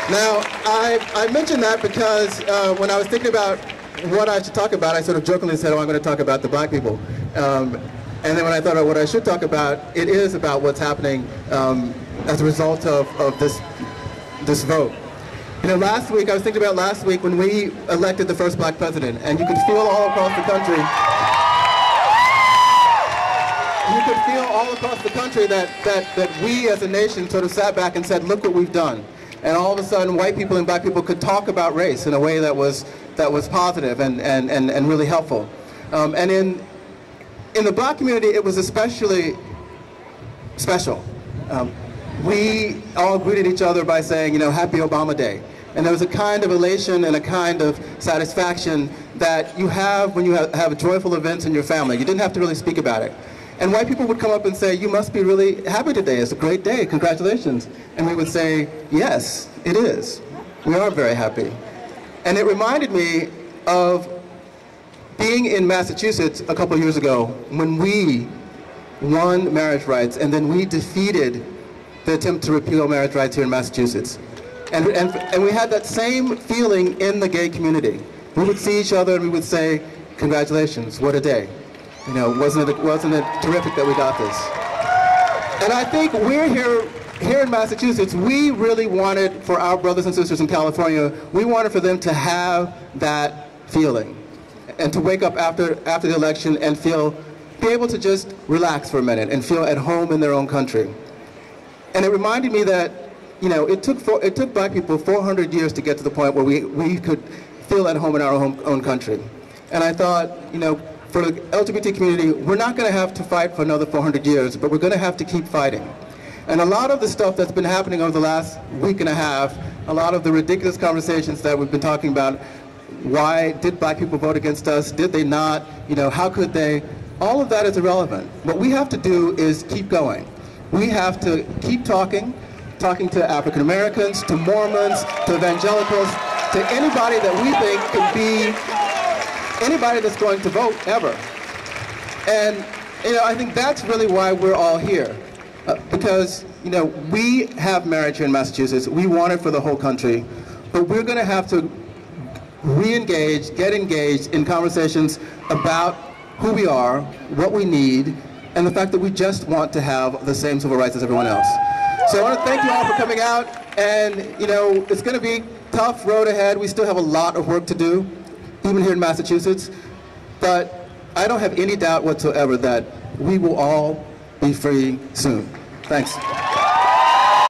Now, I mentioned that because when I was thinking about what I should talk about, I sort of jokingly said, oh, I'm going to talk about the black people. And then when I thought about what I should talk about, it is about what's happening as a result of this vote. You know, last week, I was thinking about last week when we elected the first black president, and you could feel all across the country, that we as a nation sort of sat back and said, look what we've done. And all of a sudden, white people and black people could talk about race in a way that was positive and really helpful. And in the black community, it was especially special. We all greeted each other by saying, you know, Happy Obama Day. And there was a kind of elation and a kind of satisfaction that you have when you have joyful events in your family. You didn't have to really speak about it. And white people would come up and say, you must be really happy today. It's a great day. Congratulations. And we would say, yes, it is. We are very happy. And it reminded me of being in Massachusetts a couple of years ago when we won marriage rights and then we defeated the attempt to repeal marriage rights here in Massachusetts. And we had that same feeling in the gay community. We would see each other and we would say, congratulations, what a day. You know, wasn't it terrific that we got this? And I think we're here in Massachusetts, we really wanted for our brothers and sisters in California, we wanted for them to have that feeling and to wake up after the election and be able to just relax for a minute and feel at home in their own country. And it reminded me that, you know, it took black people 400 years to get to the point where we could feel at home in our own country. And I thought, you know, for the LGBT community, we're not going to have to fight for another 400 years, but we're going to have to keep fighting. And a lot of the stuff that's been happening over the last week and a half, a lot of the ridiculous conversations that we've been talking about, why did black people vote against us? Did they not? You know, how could they? All of that is irrelevant. What we have to do is keep going. We have to keep talking to African Americans, to Mormons, to evangelicals, to anybody that we think could be anybody that's going to vote ever. And, you know, I think that's really why we're all here. Because, you know, we have marriage here in Massachusetts. We want it for the whole country. But we're going to have to re-engage, get engaged in conversations about who we are, what we need, and the fact that we just want to have the same civil rights as everyone else. So I want to thank you all for coming out. And, you know, it's going to be a tough road ahead. We still have a lot of work to do, even here in Massachusetts. But I don't have any doubt whatsoever that we will all be free soon. Thanks.